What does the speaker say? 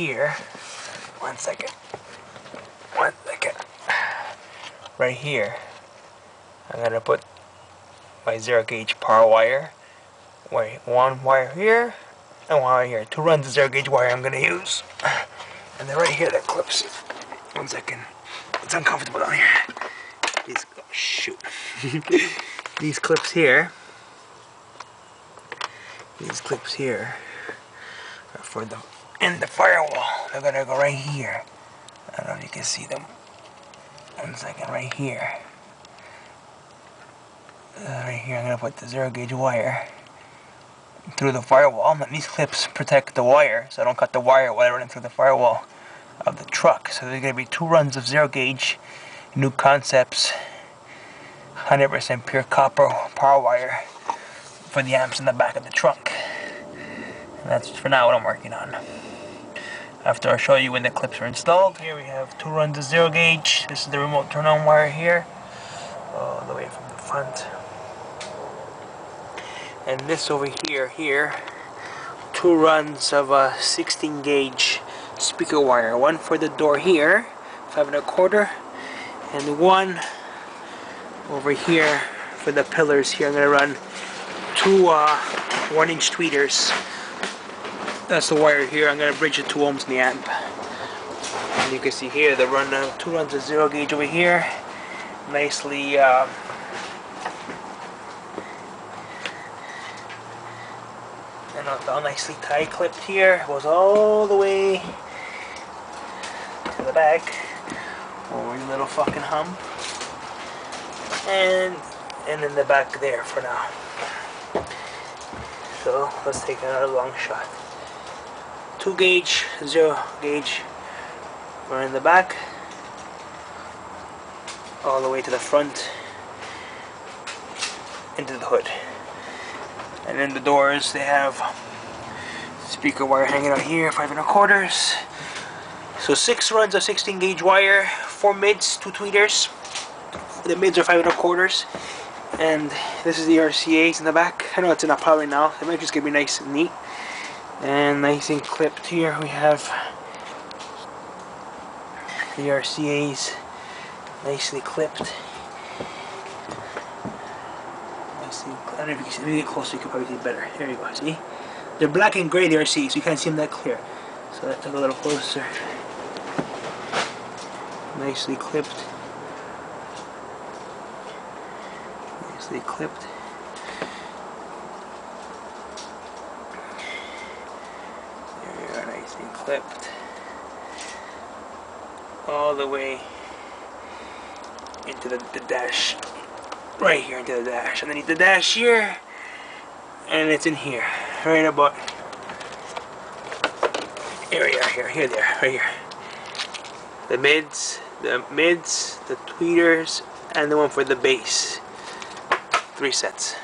here. One second. Right here, I'm gonna put my 0 gauge power wire. Wait, one wire here and one wire here. 2 runs of 0 gauge wire I'm gonna use. And then right here, that clips. One second. It's uncomfortable down here. These, oh shoot. These clips here. These clips here are for the firewall. They're gonna go right here. I don't know if you can see them. One second, right here. Right here, I'm gonna put the 0 gauge wire through the firewall. And these clips protect the wire, so I don't cut the wire while I run it through the firewall of the truck. So there's gonna be 2 runs of 0 gauge, New Concepts, 100% pure copper power wire for the amps in the back of the trunk. And that's for now what I'm working on. After I show you when the clips are installed, here we have 2 runs of 0 gauge. This is the remote turn on wire here, all the way from the front. And this over here, 2 runs of a 16 gauge speaker wire. One for the door here, 5 1/4, and one over here for the pillars here. I'm gonna run 2 1-inch tweeters. That's the wire here. I'm gonna bridge it 2 ohms in the amp. And you can see here the 2 runs of 0 gauge over here. Nicely and all nicely tie clipped here. Goes all the way to the back. Over your little fucking hump. And in the back there for now. So let's take another long shot. 2 gauge, 0 gauge, we're in the back, all the way to the front, into the hood. And in the doors, they have speaker wire hanging out here, 5 1/4. So 6 runs of 16 gauge wire, 4 mids, 2 tweeters. The mids are 5 1/4. And this is the RCAs in the back. I know it's not probably now. It might just gonna be nice and neat. And nice and clipped here we have the RCAs, nicely clipped. I don't know if you can see, maybe get closer, you can probably see better. There you go, see? They're black and gray, the RCAs, so you can't see them that clear. So let's look a little closer. Nicely clipped. Nicely clipped. Nicely clipped all the way into the dash, right here into the dash, underneath the dash here, and it's in here, right about here we are, here, there, right here. The mids, the tweeters, and the one for the bass. 3 sets.